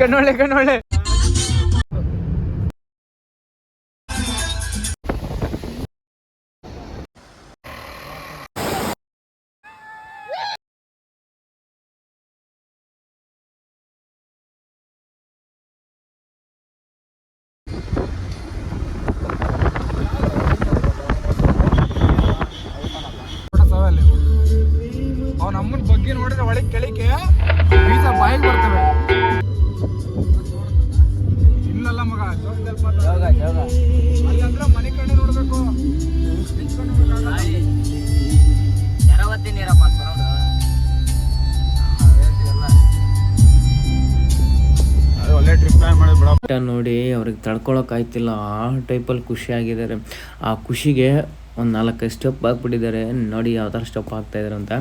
ಕಣ್ಣೊಳ್ಳೆ ನಮ್ಮನ್ ಬಗ್ಗೆ ನೋಡಿದ್ರೆ ಒಳಗೆ ಕೆಳಿಕೆ ಬೀಜ ಬಾಯಿಗೆ ಬರ್ತವೆ. ಇಲ್ಲಲ್ಲ ಮಗ, ಅಲ್ಲಿ ಅಂದ್ರೆ ಮನೆ ಕಣ್ಣು ನೋಡ್ಬೇಕು, ಒಳ್ಳೆ ಟ್ರಿಪ್ ಪ್ಲಾನ್ ಮಾಡಿ ಬಿಡ. ನೋಡಿ ಅವ್ರಿಗೆ ತಡ್ಕೊಳಕ್ ಆಯ್ತಿಲ್ಲ, ಆ ಟೈಪಲ್ಲಿ ಖುಷಿ ಆಗಿದ್ದಾರೆ. ಆ ಖುಷಿಗೆ ಒಂದು 4-5 ಸ್ಟೆಪ್ ಹಾಕ್ಬಿಟ್ಟಿದ್ದಾರೆ. ನೋಡಿ ಯಾವ ಥರ ಸ್ಟೆಪ್ ಹಾಕ್ತಾಯಿದ್ದಾರೆ ಅಂತ.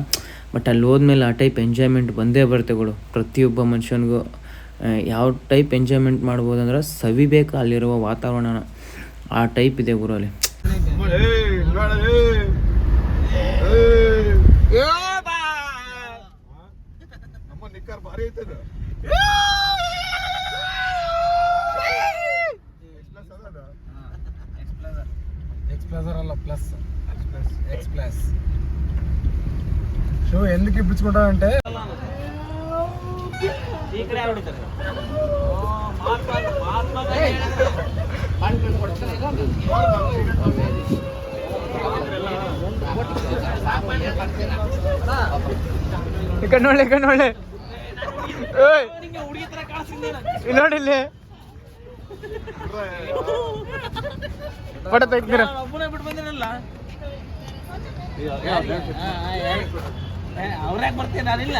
ಬಟ್ ಅಲ್ಲಿ ಹೋದ್ಮೇಲೆ ಆ ಟೈಪ್ ಎಂಜಾಯ್ಮೆಂಟ್ ಬಂದೇ ಬರ್ತೇಗಳು. ಪ್ರತಿಯೊಬ್ಬ ಮನುಷ್ಯನಿಗೂ ಯಾವ ಟೈಪ್ ಎಂಜಾಯ್ಮೆಂಟ್ ಮಾಡ್ಬೋದು ಅಂದ್ರೆ ಸವಿಬೇಕು ಅಲ್ಲಿರುವ ವಾತಾವರಣನ. ಆ ಟೈಪ್ ಇದೆ ಊರಲ್ಲಿ. ಎಕ್ಸ್ಪ್ರೆಸರ್ ಅಲ್ಲ, ಪ್ಲಸ್ ಎಕ್ಸ್ಪ್ರೆಸ್ ಶೋ ఎందుకు ఇప్పించుకుంటా అంటే ಕಣ್ಣೊಳ್ಳೆ ನೋಡಿಲ್ಲಿ ಫೋಟೋ ತೆಗ್ದಿರ ಅವ್ರ್ಯಾಕೆ ಬರ್ತೀನಿ ನಾನಿಲ್ಲ.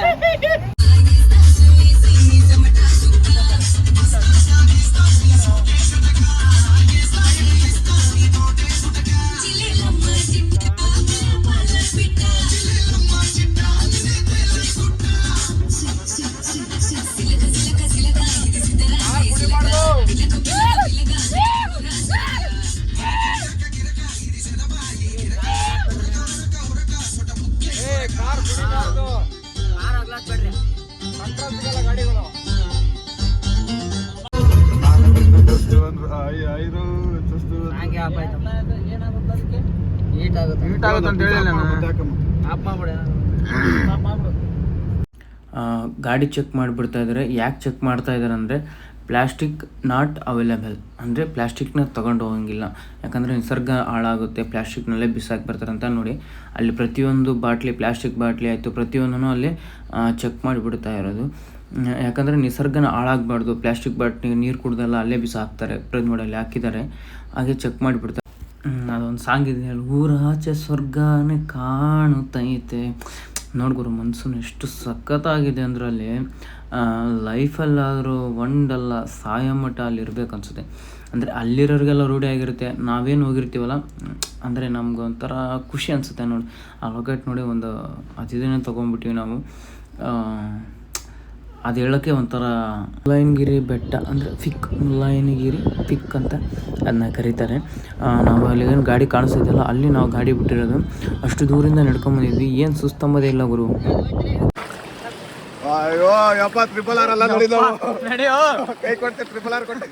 ಗಾಡಿ ಚೆಕ್ ಮಾಡಿಬಿಡ್ತಾ ಇದ್ದಾರೆ. ಯಾಕೆ ಚೆಕ್ ಮಾಡ್ತಾ ಇದ್ದಾರೆ ಅಂದರೆ ಪ್ಲಾಸ್ಟಿಕ್ ನಾಟ್ ಅವೈಲೇಬಲ್, ಅಂದರೆ ಪ್ಲಾಸ್ಟಿಕ್ನ ತೊಗೊಂಡು ಹೋಗಂಗಿಲ್ಲ, ಯಾಕಂದರೆ ನಿಸರ್ಗ ಹಾಳಾಗುತ್ತೆ, ಪ್ಲಾಸ್ಟಿಕ್ನಲ್ಲೇ ಬಿಸಾಕಿ ಬರ್ತಾರೆ ಅಂತ. ನೋಡಿ ಅಲ್ಲಿ ಪ್ರತಿಯೊಂದು ಬಾಟ್ಲಿ, ಪ್ಲಾಸ್ಟಿಕ್ ಬಾಟ್ಲಿ ಆಯಿತು, ಪ್ರತಿಯೊಂದೂ ಅಲ್ಲಿ ಚೆಕ್ ಮಾಡಿಬಿಡ್ತಾ ಇರೋದು. ಯಾಕಂದರೆ ನಿಸರ್ಗನ ಹಾಳಾಗಬಾರ್ದು. ಪ್ಲಾಸ್ಟಿಕ್ ಬಾಟ್ಲಿ ನೀರು ಕುಡ್ದೆಲ್ಲ ಅಲ್ಲೇ ಬಿಸಾಕ್ತಾರೆ, ಪ್ರತಿ ಅಲ್ಲಿ ಹಾಕಿದ್ದಾರೆ, ಹಾಗೆ ಚೆಕ್ ಮಾಡಿಬಿಡ್ತಾರೆ. ಅದೊಂದು ಸಾಂಗ್ ಇದೆ, ಊರಾಚೆ ಸ್ವರ್ಗನೇ ಕಾಣುತ್ತೈತೆ. ನೋಡ್ಗುರು, ಮನ್ಸು ಎಷ್ಟು ಸಖತ್ತಾಗಿದೆ ಅಂದ್ರೆ ಅಲ್ಲಿ ಲೈಫಲ್ಲಾದರೂ ಒಂದಲ್ಲ ಸಾಯೋ ಮಟ್ಟ ಅಲ್ಲಿ ಇರಬೇಕು ಅನ್ಸುತ್ತೆ. ಅಂದರೆ ಅಲ್ಲಿರೋರಿಗೆಲ್ಲ ರೂಢಿ ಆಗಿರುತ್ತೆ, ನಾವೇನು ಹೋಗಿರ್ತೀವಲ್ಲ ಅಂದರೆ ನಮ್ಗೆ ಒಂಥರ ಖುಷಿ ಅನಿಸುತ್ತೆ. ನೋಡಿ ಆ ಲೊಕೇಟ್ ನೋಡಿ ಒಂದು 10 ದಿನ ತೊಗೊಂಡ್ಬಿಟ್ಟಿವಿ ನಾವು. ಅದು ಹೇಳೋಕ್ಕೆ ಒಂಥರ ಮುಳ್ಳಯ್ಯನಗಿರಿ ಬೆಟ್ಟ ಅಂದರೆ ಮುಳ್ಳಯ್ಯನಗಿರಿ ಪಿಕ್ ಅಂತ ಅದನ್ನ ಕರೀತಾರೆ. ನಾವು ಅಲ್ಲಿಗೇನು ಗಾಡಿ ಕಾಣಿಸ್ತಿದ್ದಲ್ಲ, ಅಲ್ಲಿ ನಾವು ಗಾಡಿ ಬಿಟ್ಟಿರೋದು. ಅಷ್ಟು ದೂರಿಂದ ನಡ್ಕೊಂಬಂದಿದ್ವಿ, ಏನು ಸುಸ್ತಂಬದೇ ಇಲ್ಲ ಗುರು. ಅಯ್ಯೋ ಯಪ್ಪ, ಟ್ರಿಪಲ್ ಆರ್ ಅಲ್ಲ ನೋಡಿ ನಾವು. ಕೈ ಕೊಡ್ತೆ, ಟ್ರಿಪಲ್ ಆರ್ ಕೊಟ್ಟೆ.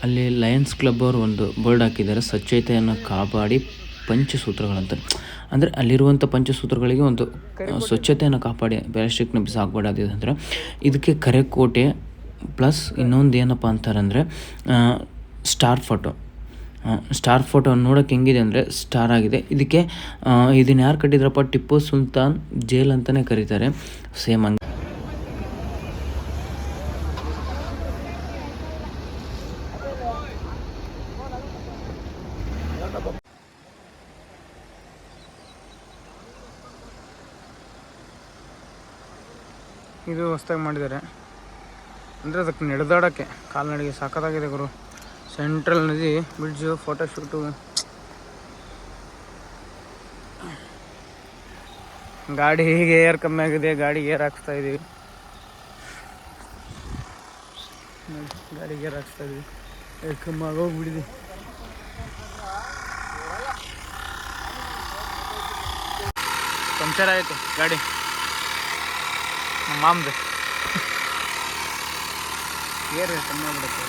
ಅಲ್ಲಿ ಲಯನ್ಸ್ ಕ್ಲಬ್ ಅವರು ಒಂದು ಬೋರ್ಡ್ ಹಾಕಿದ್ದಾರೆ, ಸ್ವಚ್ಛತೆಯನ್ನು ಕಾಪಾಡಿ ಪಂಚಸೂತ್ರಗಳಂತ. ಅಂದರೆ ಅಲ್ಲಿರುವಂಥ ಪಂಚಸೂತ್ರಗಳಿಗೆ ಒಂದು ಸ್ವಚ್ಛತೆಯನ್ನು ಕಾಪಾಡಿ ಪ್ಲಾಸ್ಟಿಕ್ನ ಬಿಸಾಕಬಾರ್ದು ಅಂದರೆ. ಇದಕ್ಕೆ ಕರೆಕೋಟೆ ಪ್ಲಸ್ ಇನ್ನೊಂದು ಏನಪ್ಪ ಅಂತಾರಂದರೆ ಸ್ಟಾರ್ ಫೋಟೋ ನೋಡೋಕೆ ಹೆಂಗಿದೆ ಅಂದರೆ ಸ್ಟಾರ್ ಆಗಿದೆ. ಇದನ್ನು ಯಾರು ಕಟ್ಟಿದ್ರಪ್ಪ? ಟಿಪ್ಪು ಸುಲ್ತಾನ್ ಜೈಲ್ ಅಂತಲೇ ಕರೀತಾರೆ. ಸೇಮ್ ಹಂಗೆ ಇದು ಹೊಸ್ದಾಗಿ ಮಾಡಿದ್ದಾರೆ. ಅಂದರೆ ಅದಕ್ಕೆ ನಡೆದಾಡೋಕ್ಕೆ ಕಾಲ್ನಡಿಗೆ ಸಖತ್ತಾಗಿದೆ ಗುರು. ಸೆಂಟ್ರಲ್ ನದಿ ಬ್ರಿಡ್ಜು, ಫೋಟೋಶೂಟು. ಗಾಡಿ ಹೀಗೆ ಏರ್ ಕಮ್ಮಿ ಆಗಿದೆ, ಗಾಡಿಗೆ ಏರ್ ಹಾಕ್ಸ್ತಾ ಇದೀವಿ. ಗಾಡಿಗೆ ಏರ್ ಹಾಕ್ಸ್ತಾ ಇದೀವಿ, ಏರ್ ಕಮ್ಮಿ ಆಗೋಗ್ಬಿಟ್ಟಿದೆ. ಪಂಚರ್ ಆಯಿತು ಗಾಡಿ ನಮ್ಮ ಮಾಮ್ದು. ಏರ್ ಕಮ್ಮಿ ಆಗ್ಬಿಡುತ್ತೆ.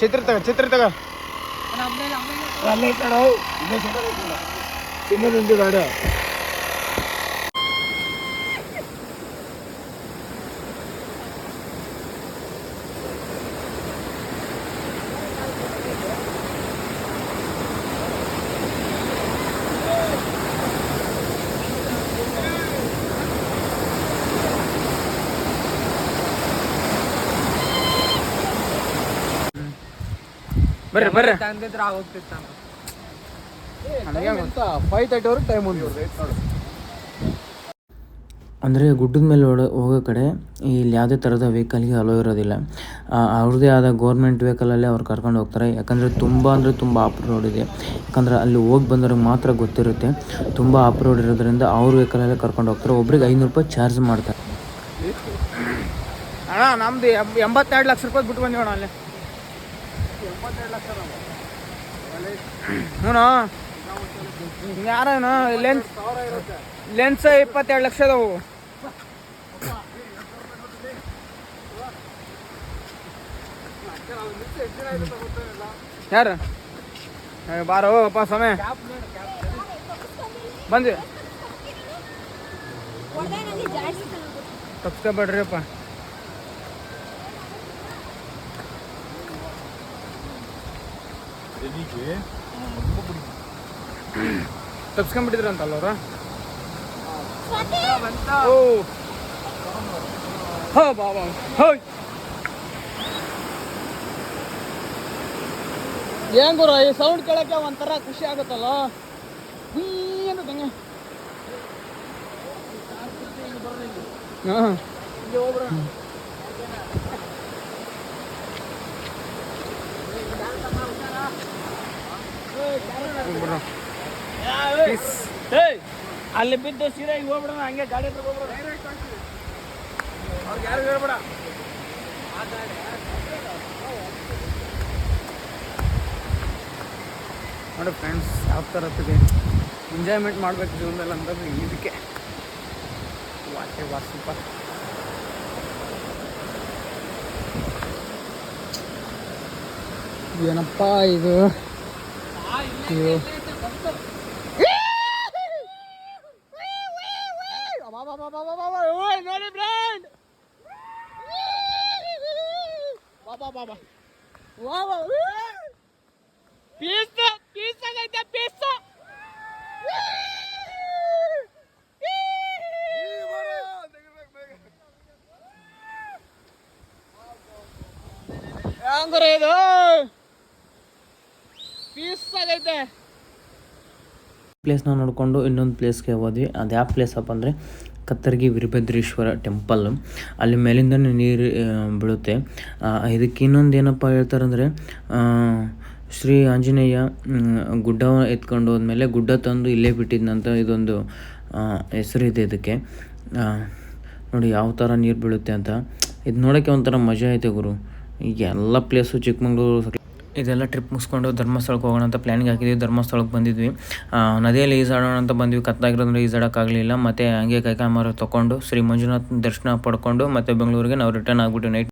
ಚಿತ್ರ ತಗ ಇನ್ನೊಂದು ಗಾಡಿ ಬರ್ರಿ 5:30 ಟೈಮ್ ఉంది. ಅಂದರೆ ಗುಡ್ಡದ ಮೇಲೆ ಹೋಗೋ ಕಡೆ ಇಲ್ಲಿ ಯಾವುದೇ ಥರದ ವೆಹಿಕಲ್ಗೆ ಅಲೋ ಇರೋದಿಲ್ಲ. ಅವ್ರದ್ದೇ ಆದ ಗೌರ್ಮೆಂಟ್ ವೆಹಿಕಲಲ್ಲೇ ಅವ್ರು ಕರ್ಕೊಂಡು ಹೋಗ್ತಾರೆ. ಯಾಕಂದರೆ ತುಂಬ ಆಫ್ ರೋಡ್ ಇದೆ. ಯಾಕಂದರೆ ಅಲ್ಲಿ ಹೋಗಿ ಬಂದವ್ರಿಗೆ ಮಾತ್ರ ಗೊತ್ತಿರುತ್ತೆ. ತುಂಬ ಆಫ್ ರೋಡ್ ಇರೋದ್ರಿಂದ ಅವ್ರ ವೆಹಿಕಲಲ್ಲೇ ಕರ್ಕೊಂಡು ಹೋಗ್ತಾರೆ. ಒಬ್ರಿಗೆ 500 ರೂಪಾಯಿ ಚಾರ್ಜ್ ಮಾಡ್ತಾರೆ. ಅಣ್ಣ ನಮ್ದು 82 ಲಕ್ಷ ರೂಪಾಯಿ ಬಿಟ್ಟು ಬಂದೀವಿ ಅಣ್ಣ. ಅಲ್ಲಿ 82 ಲಕ್ಷ ಹ್ಞೂ ಯಾರೇನು ಲೆನ್ಸ್ 22 ಲಕ್ಷ ಅದಾವು. ಯಾರು ಬಾರೋ ಅಪ್ಪ ಸಮಯ ಬಂದ್ವಿ ತಪ್ಸ್ಕೊಬೇಡ್ರಿ ಅಪ್ಪ. ತಪ್ಸ್ಕೊಂಡ್ಬಿಟ್ಟಿದ್ರಂತಲ್ಲ ಅವರು. ಹೋ ಬಾಬಾ ಹೋಯ್ ಏನ್ ಗುರು ಈ ಸೌಂಡ್ ಕೇಳಕ್ಕೆ ಒಂಥರ ಖುಷಿ ಆಗುತ್ತಲ್ಲ. ಏನು ತಂಗ ಹಾಂ ಅಲ್ಲಿ ಬಿದ್ದು ಸೀದಾ ಈಗ ಹೋಗ್ಬಿಡೋಣ. ಹಂಗೆ ಗಾಡಿ ಹತ್ರ ಹೋಗ್ಬಿಡೋಣ. ಅವ್ರಿಗೆ ಯಾರು ಹೇಳ್ಬೇಡ. ನೋಡಿ ಫ್ರೆಂಡ್ಸ್ ಯಾವ ಥರ ಇದೆ. ಎಂಜಾಯ್ಮೆಂಟ್ ಮಾಡ್ಬೇಕು ಜೀವನದಲ್ಲಿ ಅಂತಂದ್ರೆ ಇದಕ್ಕೆ ವಾಟೆ ವಾಸುಪ. ಏನಪ್ಪ ಇದು ನೋಡಿ ಫ್ರೆಂಡ್ ಬಾಬಾ ಪೀಸ್ ಆಗೈತೆ ಪೀಸ್. ಹೆಂಗ್ರೆ ಇದು ಪೀಸ್ ಆಗೈತೆ. ಪ್ಲೇಸ್ನ ನೋಡಿಕೊಂಡು ಇನ್ನೊಂದು ಪ್ಲೇಸ್ಗೆ ಹೋದ್ವಿ. ಅದು ಯಾವ ಪ್ಲೇಸ್ ಅಪ್ಪ ಅಂದರೆ ಕತ್ತರ್ಗಿ ವೀರಭದ್ರೇಶ್ವರ ಟೆಂಪಲ್. ಅಲ್ಲಿ ಮೇಲಿಂದನೇ ನೀರು ಬೀಳುತ್ತೆ. ಇದಕ್ಕೆ ಇನ್ನೊಂದು ಏನಪ್ಪ ಹೇಳ್ತಾರಂದರೆ ಶ್ರೀ ಆಂಜನೇಯ ಗುಡ್ಡ ಎತ್ಕೊಂಡು ಹೋದ್ಮೇಲೆ ಗುಡ್ಡ ತಂದು ಇಲ್ಲೇ ಬಿಟ್ಟಿದ್ನಂತ ಇದೊಂದು ಹೆಸರಿದೆ ಇದಕ್ಕೆ. ನೋಡಿ ಯಾವ ಥರ ನೀರು ಬೀಳುತ್ತೆ ಅಂತ. ಇದು ನೋಡೋಕ್ಕೆ ಒಂಥರ ಮಜಾ ಐತೆ ಗುರು. ಈಗ ಎಲ್ಲ ಪ್ಲೇಸು ಚಿಕ್ಕಮಂಗ್ಳೂರು ಇದೆಲ್ಲ ಟ್ರಿಪ್ ಮುಗಿಸ್ಕೊಂಡು ಧರ್ಮಸ್ಥಳಕ್ಕೆ ಹೋಗೋಣ ಅಂತ ಪ್ಲ್ಯಾನಿಂಗ್ ಹಾಕಿದ್ವಿ. ಧರ್ಮಸ್ಥಳಕ್ಕೆ ಬಂದಿದ್ವಿ. ನದಿಯಲ್ಲಿ ಈಜಾಡೋಣ ಅಂತ ಬಂದ್ವಿ. ಕತ್ತಾಗಿರೋದ್ರೆ ಈಜಾಡೋಕ್ಕಾಗಲಿಲ್ಲ. ಮತ್ತು ಹಂಗೆ ಕೈಕಾಲು ಮಾರು ತೊಗೊಂಡು ಶ್ರೀ ಮಂಜುನಾಥ್ ದರ್ಶನ ಪಡ್ಕೊಂಡು ಮತ್ತು ಬೆಂಗಳೂರಿಗೆ ನಾವು ರಿಟರ್ನ್ ಆಗಿಬಿಟ್ಟು ನೈಟ್